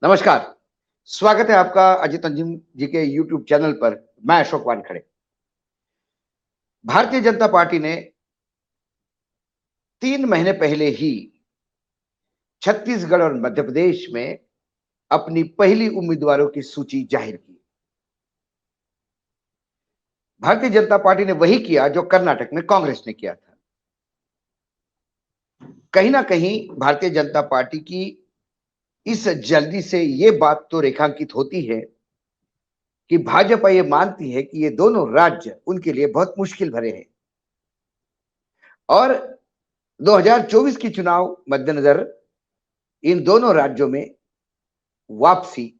नमस्कार। स्वागत है आपका अजित अंजुम जी के यूट्यूब चैनल पर। मैं अशोक वानखड़े। भारतीय जनता पार्टी ने 3 महीने पहले ही छत्तीसगढ़ और मध्य प्रदेश में अपनी पहली उम्मीदवारों की सूची जाहिर की। भारतीय जनता पार्टी ने वही किया जो कर्नाटक में कांग्रेस ने किया था। कहीं ना कहीं भारतीय जनता पार्टी की इस जल्दी से ये बात तो रेखांकित होती है कि भाजपा ये मानती है कि ये दोनों राज्य उनके लिए बहुत मुश्किल भरे हैं और 2024 की चुनाव मद्देनजर इन दोनों राज्यों में वापसी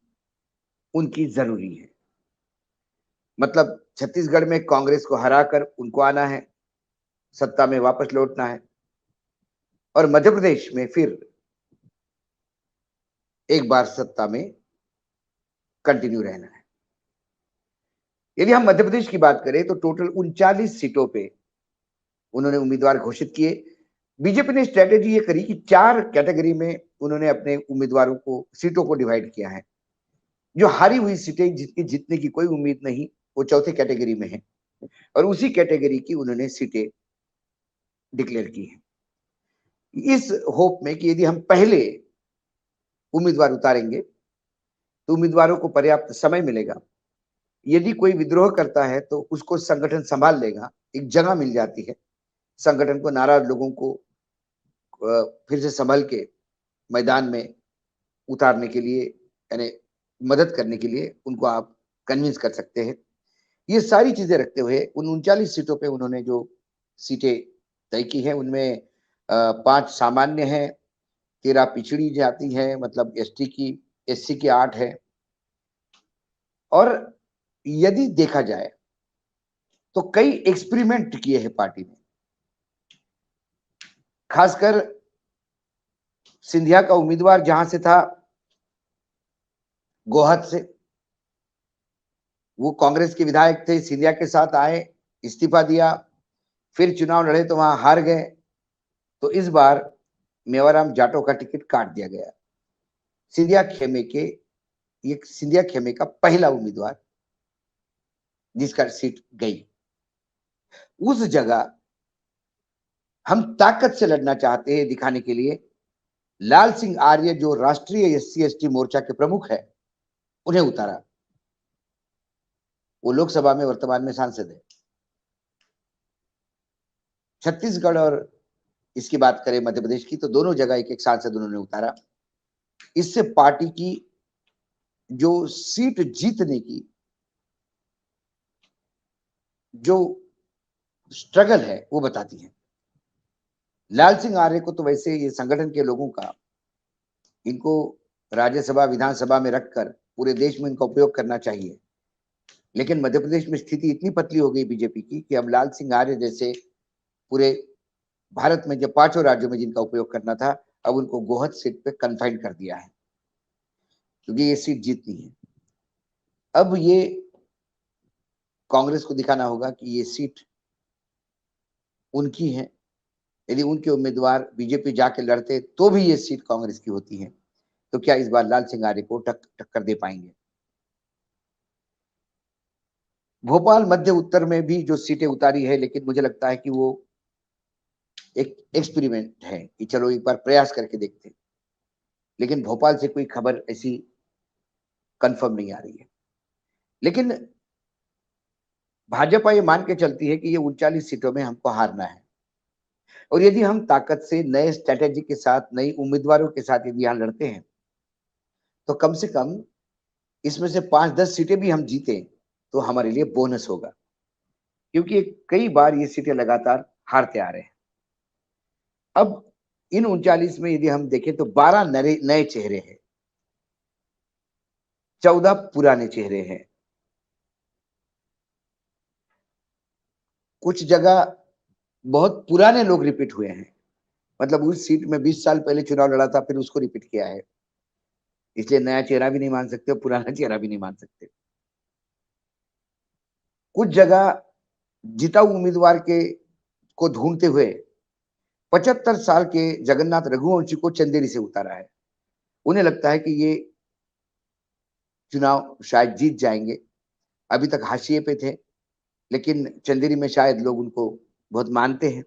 उनकी जरूरी है। मतलब छत्तीसगढ़ में कांग्रेस को हराकर उनको आना है, सत्ता में वापस लौटना है और मध्य प्रदेश में फिर एक बार सत्ता में कंटिन्यू रहना है। यदि हम मध्य प्रदेश की बात करें तो टोटल 39 सीटों पे उन्होंने उम्मीदवार घोषित किए। बीजेपी ने स्ट्रेटेजी ये करी कि 4 कैटेगरी में उन्होंने अपने उम्मीदवारों को, सीटों को डिवाइड किया है। जो हारी हुई सीटें, जिसकी जीतने की कोई उम्मीद नहीं, वो चौथे कैटेगरी में है और उसी कैटेगरी की उन्होंने सीटें डिक्लेयर की है, इस होप में कि यदि हम पहले उम्मीदवार उतारेंगे तो उम्मीदवारों को पर्याप्त समय मिलेगा। यदि कोई विद्रोह करता है तो उसको संगठन संभाल लेगा, एक जगह मिल जाती है संगठन को। नाराज लोगों को फिर से संभल के मैदान में उतारने के लिए, यानी मदद करने के लिए उनको आप कन्विंस कर सकते हैं। ये सारी चीजें रखते हुए उन 39 सीटों पे उन्होंने जो सीटें तय की है उनमें 5 सामान्य है, 13 पिछड़ी जाति है, मतलब एसटी की, एससी की 8 है। और यदि देखा जाए तो कई एक्सपेरिमेंट किए हैं पार्टी ने। खासकर सिंधिया का उम्मीदवार जहां से था, गोहद से, वो कांग्रेस के विधायक थे, सिंधिया के साथ आए, इस्तीफा दिया, फिर चुनाव लड़े तो वहां हार गए। तो इस बार मेवाराम जाटव का टिकट काट दिया गया। सिंधिया खेमे के, ये सिंधिया खेमे का पहला उम्मीदवार जिसका सीट गई। उस जगह हम ताकत से लड़ना चाहते हैं दिखाने के लिए लाल सिंह आर्य, जो राष्ट्रीय एससी एसटी मोर्चा के प्रमुख है, उन्हें उतारा। वो लोकसभा में वर्तमान में सांसद है। छत्तीसगढ़ और इसकी बात करें मध्य प्रदेश की तो दोनों जगह एक एक सांसद उन्होंने उतारा। इससे पार्टी की जो सीट जीतने की जो स्ट्रगल है वो बताती है। लाल सिंह आर्य को तो वैसे ये संगठन के लोगों का, इनको राज्यसभा विधानसभा में रखकर पूरे देश में इनका उपयोग करना चाहिए, लेकिन मध्य प्रदेश में स्थिति इतनी पतली हो गई बीजेपी की कि अब लाल सिंह आर्य जैसे पूरे भारत में जब 5 राज्यों में जिनका उपयोग करना था, अब उनको गोहद सीट पे कन्फाइंड कर दिया है क्योंकि ये सीट जीतनी है। अब ये कांग्रेस को दिखाना होगा कि ये सीट उनकी है। यदि उनके उम्मीदवार बीजेपी जाके लड़ते तो भी ये सीट कांग्रेस की होती है, तो क्या इस बार लाल सिंह आर्य को टक्कर दे पाएंगे? भोपाल, मध्य उत्तर में भी जो सीटें उतारी है, लेकिन मुझे लगता है कि वो एक एक्सपेरिमेंट है कि चलो एक बार प्रयास करके देखते हैं। लेकिन भोपाल से कोई खबर ऐसी कंफर्म नहीं आ रही है। लेकिन भाजपा ये मान के चलती है कि ये 39 सीटों में हमको हारना है और यदि हम ताकत से नए स्ट्रेटेजी के साथ, नई उम्मीदवारों के साथ यदि यहाँ लड़ते हैं तो कम से कम इसमें से 5-10 सीटें भी हम जीते तो हमारे लिए बोनस होगा, क्योंकि कई बार ये सीटें लगातार हारते आ रहे हैं। अब इन 39 में यदि हम देखें तो 12 नए चेहरे हैं, 14 पुराने चेहरे हैं। कुछ जगह बहुत पुराने लोग रिपीट हुए हैं, मतलब उस सीट में 20 साल पहले चुनाव लड़ा था, फिर उसको रिपीट किया है, इसलिए नया चेहरा भी नहीं मान सकते और पुराना चेहरा भी नहीं मान सकते। कुछ जगह जिताऊ उम्मीदवार के को ढूंढते हुए 75 साल के जगन्नाथ रघुवंशी को चंदेरी से उतारा है। उन्हें लगता है कि ये चुनाव शायद जीत जाएंगे। अभी तक हाशिए पे थे, लेकिन चंदेरी में शायद लोग उनको बहुत मानते हैं।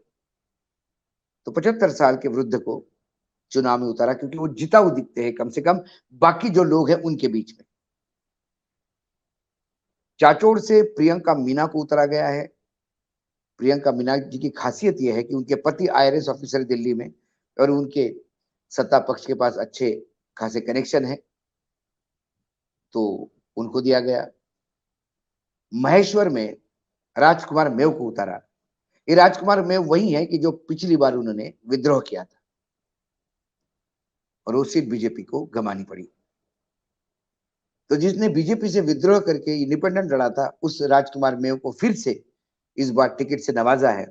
तो 75 साल के वृद्ध को चुनाव में उतारा क्योंकि वो जिताऊ दिखते हैं, कम से कम बाकी जो लोग हैं उनके बीच में। चाचौड़ से प्रियंका मीना को उतारा गया है। प्रियंका मीना जी की खासियत यह है कि उनके पति आईआरएस ऑफिसर दिल्ली में, और उनके सत्ता पक्ष के पास अच्छे खासे कनेक्शन है, तो उनको दिया गया। महेश्वर में राजकुमार मेव को उतारा। ये राजकुमार मेव वही है कि जो पिछली बार उन्होंने विद्रोह किया था और वो सीट बीजेपी को गंवानी पड़ी। तो जिसने बीजेपी से विद्रोह करके इंडिपेंडेंट लड़ा था, उस राजकुमार मेव को फिर से इस बार टिकट से नवाजा है।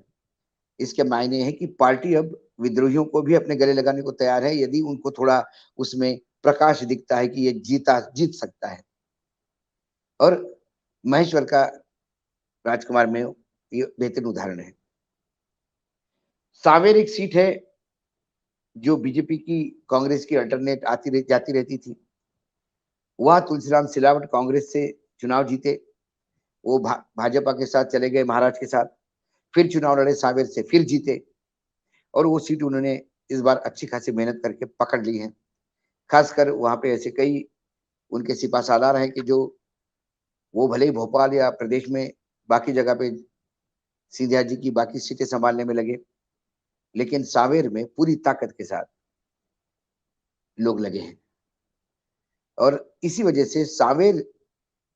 इसके मायने है कि पार्टी अब विद्रोहियों को भी अपने गले लगाने को तैयार है, यदि उनको थोड़ा उसमें प्रकाश दिखता है कि ये जीत सकता है। और महेश्वर का राजकुमार में ये बेहतरीन उदाहरण है। सावेर एक सीट है जो बीजेपी की कांग्रेस की अल्टरनेट जाती रहती थी। वहां तुलसीराम सिलावट कांग्रेस से चुनाव जीते। वो भाजपा के साथ चले गए, महाराज के साथ, फिर चुनाव लड़े सावेर से, फिर जीते, और वो सीट उन्होंने इस बार अच्छी खासी मेहनत करके पकड़ ली है। खासकर वहां पे ऐसे कई उनके सिपासालार हैं कि जो वो भले ही भोपाल या प्रदेश में बाकी जगह पे सिंधिया जी की बाकी सीटें संभालने में लगे, लेकिन सावेर में पूरी ताकत के साथ लोग लगे हैं। और इसी वजह से सावेर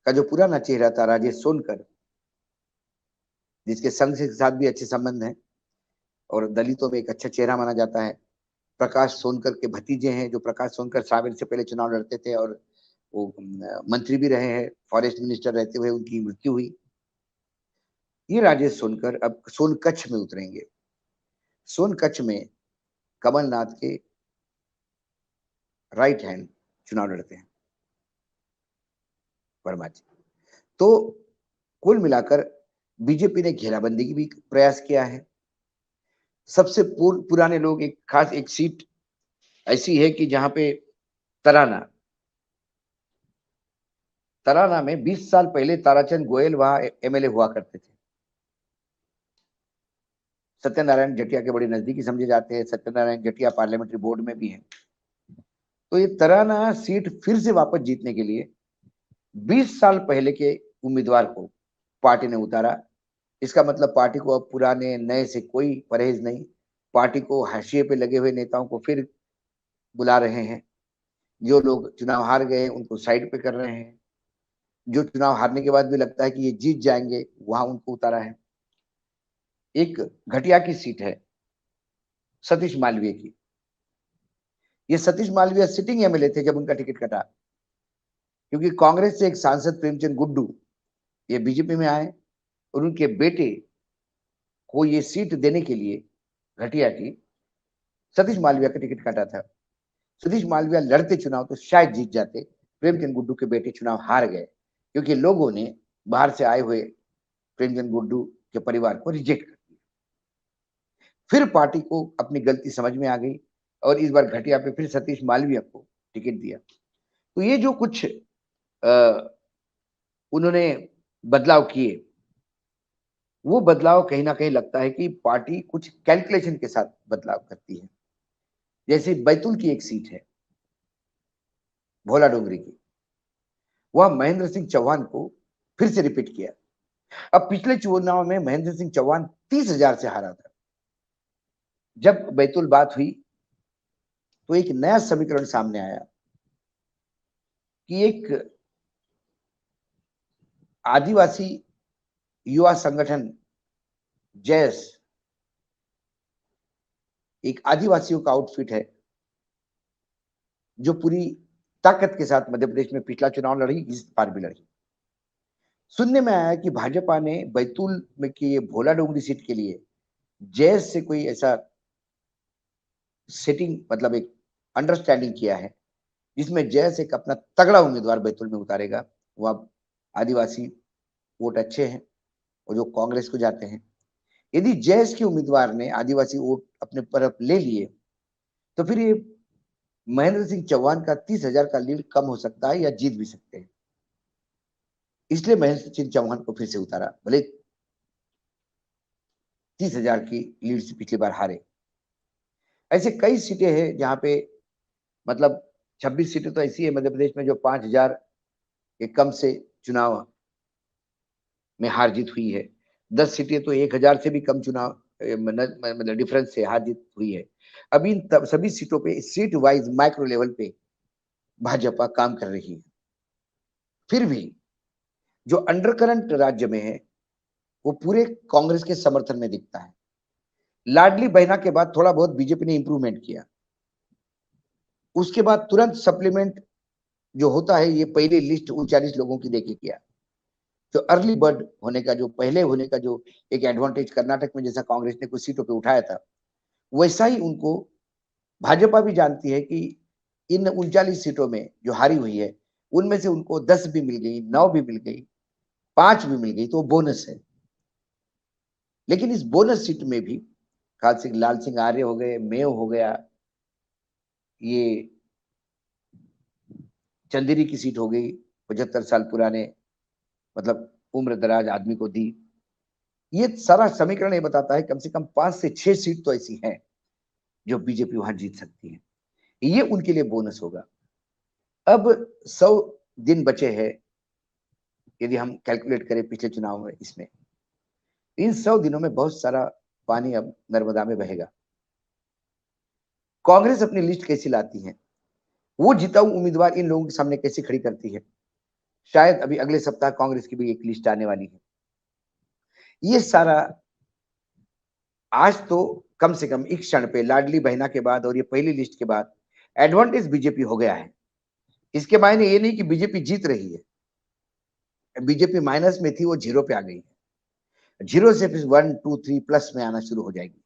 का जो पुराना चेहरा था राजेश सोनकर, जिसके संघ के साथ भी अच्छे संबंध हैं और दलितों में एक अच्छा चेहरा माना जाता है, प्रकाश सोनकर के भतीजे हैं, जो प्रकाश सोनकर सावेर से पहले चुनाव लड़ते थे और वो मंत्री भी रहे हैं, फॉरेस्ट मिनिस्टर रहते हुए उनकी मृत्यु हुई। ये राजेश सोनकर अब सोनकच्छ में उतरेंगे। सोनकच्छ में कमलनाथ के राइट हैंड चुनाव लड़ते हैं, वर्मा जी। तो कुल मिलाकर बीजेपी ने घेराबंदी की भी प्रयास किया है। सबसे पुराने लोग, एक खास एक सीट ऐसी है कि जहां पे तराना तराना में 20 साल पहले ताराचंद गोयल वहां एमएलए हुआ करते थे। सत्यनारायण जटिया के बड़े नजदीकी समझे जाते हैं। सत्यनारायण जटिया पार्लियामेंट्री बोर्ड में भी है। तो ये तराना सीट फिर से वापस जीतने के लिए 20 साल पहले के उम्मीदवार को पार्टी ने उतारा। इसका मतलब पार्टी को अब पुराने नए से कोई परहेज नहीं। पार्टी को हाशिए पे लगे हुए नेताओं को फिर बुला रहे हैं। जो लोग चुनाव हार गए उनको साइड पे कर रहे हैं। जो चुनाव हारने के बाद भी लगता है कि ये जीत जाएंगे, वहां उनको उतारा है। एक घटिया की सीट है सतीश मालवीय की। ये सतीश मालवीय सिटिंग एमएलए थे जब उनका टिकट कटा, क्योंकि कांग्रेस से एक सांसद प्रेमचंद गुड्डू ये बीजेपी में आए और उनके बेटे को ये सीट देने के लिए घटिया की सतीश मालवीय का टिकट काटा था। सतीश मालवीय लड़ते चुनाव तो शायद जीत जाते। प्रेमचंद गुड्डू के बेटे चुनाव हार गए क्योंकि लोगों ने बाहर से आए हुए प्रेमचंद गुड्डू के परिवार को रिजेक्ट कर दिया। फिर पार्टी को अपनी गलती समझ में आ गई और इस बार घटिया पे फिर सतीश मालवीय को टिकट दिया। तो ये जो कुछ उन्होंने बदलाव किए, वो बदलाव कहीं ना कहीं लगता है कि पार्टी कुछ कैलकुलेशन के साथ बदलाव करती है। जैसे बैतूल की एक सीट है भोला डोंगरी की, वह महेंद्र सिंह चौहान को फिर से रिपीट किया। अब पिछले चुनाव में महेंद्र सिंह चौहान 30,000 से हारा था। जब बैतूल बात हुई तो एक नया समीकरण सामने आया कि एक आदिवासी युवा संगठन जैस, एक आदिवासियों का आउटफिट है जो पूरी ताकत के साथ मध्य प्रदेश में पिछला चुनाव लड़ी, इस बार भी लड़ी। सुनने में आया कि भाजपा ने बैतूल में की ये भोला डोंगरी सीट के लिए जैस से कोई ऐसा सेटिंग, मतलब एक अंडरस्टैंडिंग किया है जिसमें जैस एक अपना तगड़ा उम्मीदवार बैतूल में उतारेगा। वह आदिवासी वोट अच्छे हैं और जो कांग्रेस को जाते हैं। यदि जैस के उम्मीदवार ने आदिवासी वोट अपने तरफ ले लिए तो फिर ये महेंद्र सिंह चौहान का 30,000 का लीड कम हो सकता है या जीत भी सकते हैं। इसलिए महेंद्र सिंह चौहान को फिर से उतारा, भले 30,000 की लीड से पिछली बार हारे। ऐसे कई सीटें हैं जहां पे मतलब 26 सीटें तो ऐसी है मध्य प्रदेश में जो 5,000 के कम से चुनाव में हार जीत हुई है। 10 सीटें तो 1,000 से भी कम चुनाव मतलब डिफरेंस से हार जीत हुई है। अभी इन सभी सीटों पे सीट वाइज माइक्रो लेवल पे भाजपा काम कर रही है। फिर भी जो अंडर करंट राज्य में है वो पूरे कांग्रेस के समर्थन में दिखता है। लाडली बहना के बाद थोड़ा बहुत बीजेपी ने इंप्रूवमेंट किया, उसके बाद तुरंत सप्लीमेंट जो होता है ये पहले लिस्ट 39 लोगों की देके किया। जो अर्ली बर्ड होने का, जो पहले होने का जो एक एडवांटेज कर्नाटक में जैसा कांग्रेस ने कुछ सीटों पे उठाया था, वैसा ही उनको भाजपा भी जानती है कि इन 39 सीटों में जो हारी हुई है उनमें से उनको 10 भी मिल गई, 9 भी मिल गई, 5 भी मिल गई तो बोनस है। लेकिन इस बोनस सीट में भी खास सिंह, लाल सिंह आर्य हो गए, मेव हो गया, ये चंदेरी की सीट हो गई, 75 साल पुराने मतलब उम्र दराज आदमी को दी। ये सारा समीकरण ये बताता है कम से कम 5 से 6 सीट तो ऐसी हैं जो बीजेपी वहां जीत सकती है। ये उनके लिए बोनस होगा। अब 100 दिन बचे हैं यदि हम कैलकुलेट करें पिछले चुनाव में, इसमें इन 100 दिनों में बहुत सारा पानी अब नर्मदा में बहेगा। कांग्रेस अपनी लिस्ट कैसी लाती है, वो जिताऊ उम्मीदवार इन लोगों के सामने कैसे खड़ी करती है। शायद अभी अगले सप्ताह कांग्रेस की भी एक लिस्ट आने वाली है। ये सारा आज तो कम से कम एक क्षण पे लाडली बहना के बाद और ये पहली लिस्ट के बाद एडवांटेज बीजेपी हो गया है। इसके मायने ये नहीं कि बीजेपी जीत रही है, बीजेपी माइनस में थी वो जीरो पे आ गई है, जीरो से फिर 1 2 3 प्लस में आना शुरू हो जाएगी।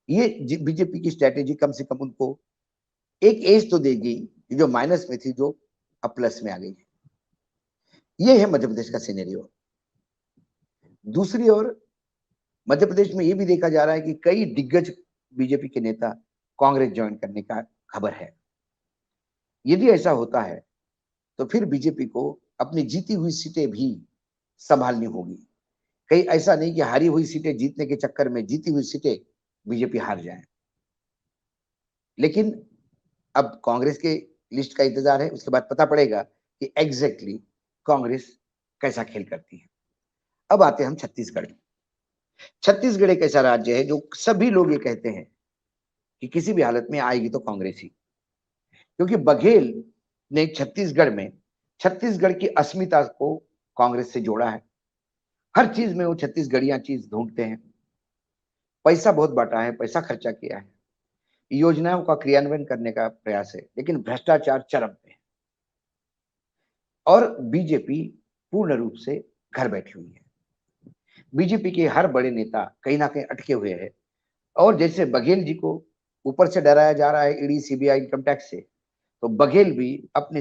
ये बीजेपी की स्ट्रेटेजी कम से कम उनको एक एज तो देगी जो माइनस में थी जो अब प्लस में आ गई है। ये है मध्य प्रदेश का सिनेरियो। दूसरी ओर मध्य प्रदेश में ये भी देखा जा रहा है कि कई दिग्गज बीजेपी के नेता कांग्रेस ज्वाइन करने का खबर है। यदि ऐसा होता है तो फिर बीजेपी को अपनी जीती हुई सीटें भी संभालनी होगी। कहीं ऐसा नहीं कि हारी हुई सीटें जीतने के चक्कर में जीती हुई सीटें बीजेपी हार जाए। लेकिन अब कांग्रेस के लिस्ट का इंतजार है, उसके बाद पता पड़ेगा कि एग्जैक्टली कांग्रेस कैसा खेल करती है। अब आते हैं हम छत्तीसगढ़। छत्तीसगढ़ एक ऐसा राज्य है जो सभी लोग ये कहते हैं कि किसी भी हालत में आएगी तो कांग्रेस ही, क्योंकि बघेल ने छत्तीसगढ़ की अस्मिता को कांग्रेस से जोड़ा है। हर चीज में वो छत्तीसगढ़िया चीज ढूंढते हैं। पैसा बहुत बांटा है, पैसा खर्चा किया है, योजनाओं का क्रियान्वयन करने का प्रयास है, लेकिन भ्रष्टाचार चरम पे है और बीजेपी पूर्ण रूप से घर बैठी हुई है। बीजेपी के हर बड़े नेता कहीं ना कहीं अटके हुए हैं और जैसे बघेल जी को ऊपर से डराया जा रहा है ईडी सीबीआई इनकम टैक्स से, तो बघेल भी अपने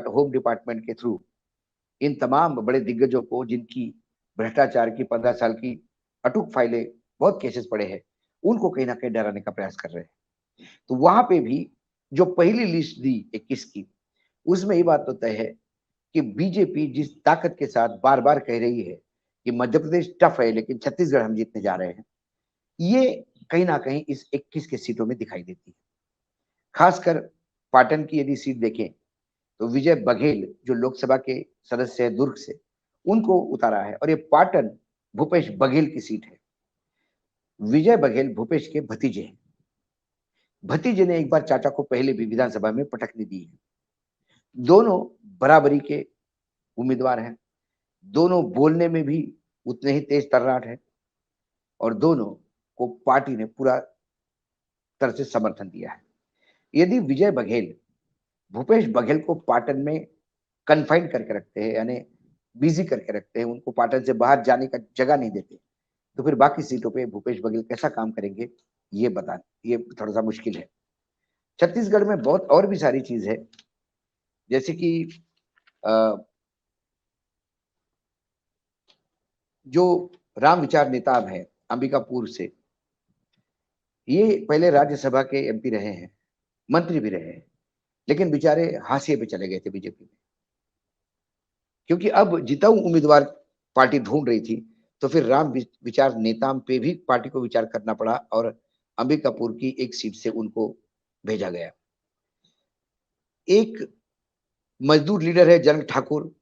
होम डिपार्टमेंट के थ्रू इन तमाम बड़े दिग्गजों को जिनकी भ्रष्टाचार की 15 साल की अटूट फाइलें, बहुत केसेस पड़े हैं, उनको कहीं ना कहीं डराने का प्रयास कर रहे हैं। तो वहां पे भी जो पहली लिस्ट दी 21 की, उसमें ये बात तो तय है कि बीजेपी जिस ताकत के साथ बार बार कह रही है कि मध्य प्रदेश टफ है लेकिन छत्तीसगढ़ हम जीतने जा रहे हैं, ये कहीं ना कहीं इस 21 के सीटों में दिखाई देती है। खासकर पाटन की यदि सीट देखें तो विजय बघेल जो लोकसभा के सदस्य है दुर्ग से, उनको उतारा है और ये पाटन भूपेश बघेल की सीट है। विजय बघेल भूपेश के भतीजे हैं। भतीजे ने एक बार चाचा को पहले भी विधानसभा में पटकनी दी है। दोनों बराबरी के उम्मीदवार हैं, दोनों बोलने में भी उतने ही तेज तर्राट है और दोनों को पार्टी ने पूरा तरह से समर्थन दिया है। यदि विजय बघेल भूपेश बघेल को पाटन में कन्फाइंड करके रखते हैं, यानी बिजी करके रखते हैं, उनको पाटन से बाहर जाने का जगह नहीं देते, तो फिर बाकी सीटों पे भूपेश बघेल कैसा काम करेंगे ये थोड़ा सा मुश्किल है। छत्तीसगढ़ में बहुत और भी सारी चीज है, जैसे कि जो राम विचार नेताब है अंबिकापुर से, ये पहले राज्यसभा के एमपी रहे हैं, मंत्री भी रहे हैं, लेकिन बेचारे हाशिए पे चले गए थे बीजेपी में। क्योंकि अब जिताऊ उम्मीदवार पार्टी ढूंढ रही थी, तो फिर राम विचार नेताम पे भी पार्टी को विचार करना पड़ा और अंबिकापुर की एक सीट से उनको भेजा गया। एक मजदूर लीडर है जनक ठाकुर,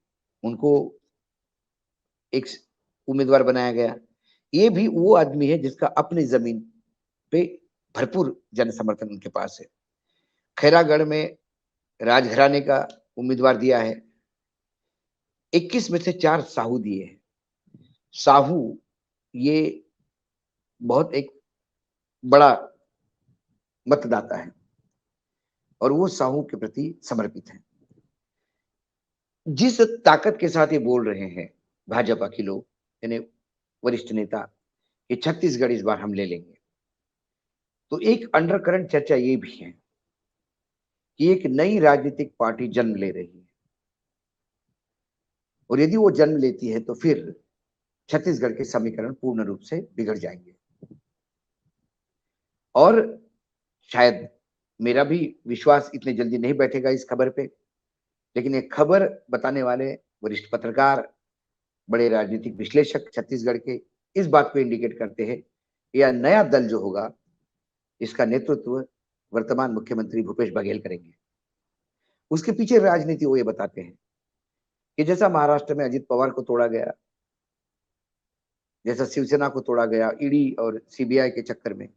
उनको एक उम्मीदवार बनाया गया। ये भी वो आदमी है जिसका अपनी जमीन पे भरपूर जन समर्थन उनके पास है। खैरागढ़ में राजघराने का उम्मीदवार दिया है। 21 में से 4 साहू दिए हैं। साहू ये बहुत एक बड़ा मतदाता है और वो साहू के प्रति समर्पित है। जिस ताकत के साथ ये बोल रहे हैं भाजपा के लोग, यानी वरिष्ठ नेता, कि छत्तीसगढ़ इस बार हम ले लेंगे, तो एक अंडरकरंट चर्चा ये भी है कि एक नई राजनीतिक पार्टी जन्म ले रही है और यदि वो जन्म लेती है तो फिर छत्तीसगढ़ के समीकरण पूर्ण रूप से बिगड़ जाएंगे। और शायद मेरा भी विश्वास इतने जल्दी नहीं बैठेगा इस खबर पे, लेकिन एक खबर बताने वाले वरिष्ठ पत्रकार, बड़े राजनीतिक विश्लेषक छत्तीसगढ़ के इस बात को इंडिकेट करते हैं, यह नया दल जो होगा इसका नेतृत्व वर्तमान मुख्यमंत्री भूपेश बघेल करेंगे। उसके पीछे राजनीति वो ये बताते हैं कि जैसा महाराष्ट्र में अजित पवार को तोड़ा गया, जैसा शिवसेना को तोड़ा गया ईडी और सीबीआई के चक्कर में,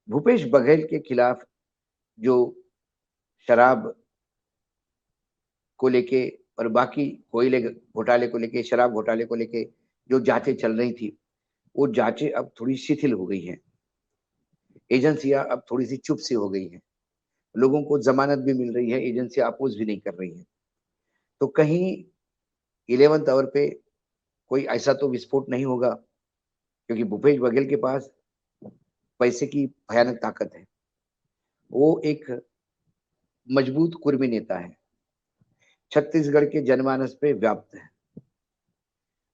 भूपेश बघेल के खिलाफ जो शराब को लेके और बाकी कोयले घोटाले को लेके, शराब घोटाले को लेके जो जांचें चल रही थी, वो जांचें अब थोड़ी शिथिल हो गई हैं। एजेंसियां अब थोड़ी सी चुप सी हो गई हैं। लोगों को जमानत भी मिल रही है, एजेंसियां अपोज भी नहीं कर रही हैं। तो कहीं 11th आवर पे कोई ऐसा तो विस्फोट नहीं होगा, क्योंकि भूपेश बघेल के पास पैसे की भयानक ताकत है। वो एक मजबूत कुर्मी नेता है, छत्तीसगढ़ के जनमानस पे व्याप्त है।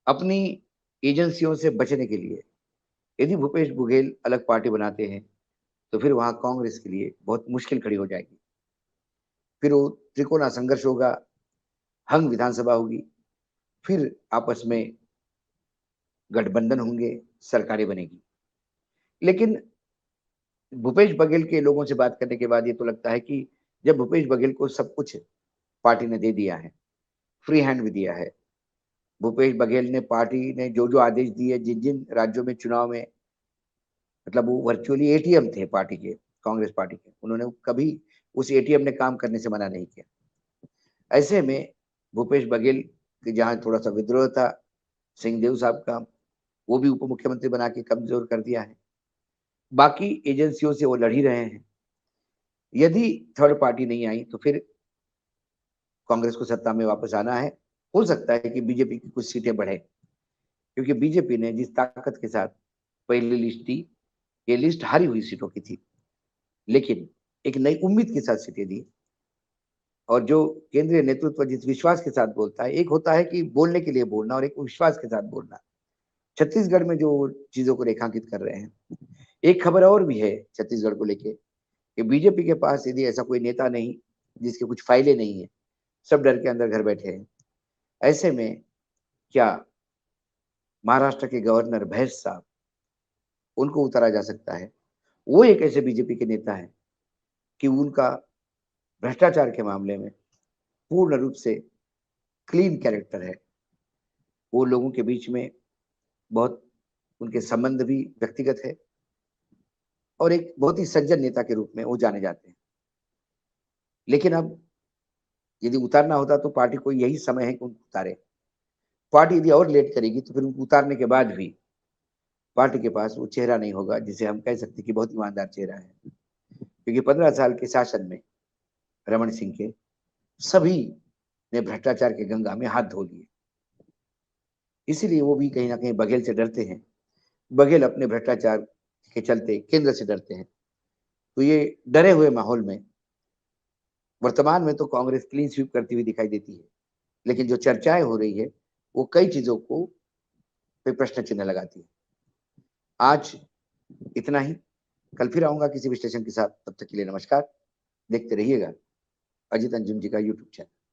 अपनी एजेंसियों से बचने के लिए यदि भूपेश बघेल अलग पार्टी बनाते हैं तो फिर वहां कांग्रेस के लिए बहुत मुश्किल खड़ी हो जाएगी। फिर वो त्रिकोणा संघर्ष होगा, हंग विधानसभा होगी, फिर आपस में गठबंधन होंगे, सरकारें बनेगी। लेकिन भूपेश बघेल के लोगों से बात करने के बाद ये तो लगता है कि जब भूपेश बघेल को सब कुछ पार्टी ने दे दिया है, फ्री हैंड भी दिया है, भूपेश बघेल ने पार्टी ने जो जो आदेश दिए, जिन जिन राज्यों में चुनाव में, मतलब वो वर्चुअली एटीएम थे पार्टी के, कांग्रेस पार्टी के, उन्होंने कभी उस एटीएम ने काम करने से मना नहीं किया। ऐसे में भूपेश बघेल के जहां थोड़ा सा विद्रोह था सिंहदेव साहब का, वो भी उप मुख्यमंत्री बना के कमजोर कर दिया है। बाकी एजेंसियों से वो लड़ ही रहे हैं। यदि थर्ड पार्टी नहीं आई तो फिर कांग्रेस को सत्ता में वापस आना है। हो सकता है कि बीजेपी की कुछ सीटें बढ़े, क्योंकि बीजेपी ने जिस ताकत के साथ पहली लिस्ट दी, ये लिस्ट हारी हुई सीटों की थी, लेकिन एक नई उम्मीद के साथ सीटें दी। और जो केंद्रीय नेतृत्व जिस विश्वास के साथ बोलता है, एक होता है कि बोलने के लिए बोलना और एक विश्वास के साथ बोलना, छत्तीसगढ़ में जो चीजों को रेखांकित कर रहे हैं। एक खबर और भी है छत्तीसगढ़ को लेके कि बीजेपी के पास यदि ऐसा कोई नेता नहीं जिसके कुछ फाइलें नहीं है, सब डर के अंदर घर बैठे हैं, ऐसे में क्या महाराष्ट्र के गवर्नर भैंस साहब, उनको उतारा जा सकता है? वो एक ऐसे बीजेपी के नेता है कि उनका भ्रष्टाचार के मामले में पूर्ण रूप से क्लीन कैरेक्टर है। वो लोगों के बीच में बहुत, उनके संबंध भी व्यक्तिगत है और एक बहुत ही सज्जन नेता के रूप में वो जाने जाते हैं। लेकिन अब यदि उतारना होता तो पार्टी को यही समय है कि उनको उतारे। पार्टी यदि और लेट करेगी तो फिर उनको उतारने के बाद भी पार्टी के पास वो चेहरा नहीं होगा जिसे हम कह सकते कि बहुत ईमानदार चेहरा है। क्योंकि 15 साल के शासन में रमन सिंह के सभी ने भ्रष्टाचार के गंगा में हाथ धो लिए, इसीलिए वो भी कहीं ना कहीं बघेल से डरते हैं। बघेल अपने भ्रष्टाचार के चलते केंद्र से डरते हैं। तो ये डरे हुए माहौल में वर्तमान में तो कांग्रेस क्लीन स्वीप करती हुई दिखाई देती है, लेकिन जो चर्चाएं हो रही है वो कई चीजों को पे प्रश्न चिन्ह लगाती है। आज इतना ही, कल फिर आऊंगा किसी विश्लेषण के साथ। तब तक के लिए नमस्कार। देखते रहिएगा अजित अंजुम जी का यूट्यूब चैनल।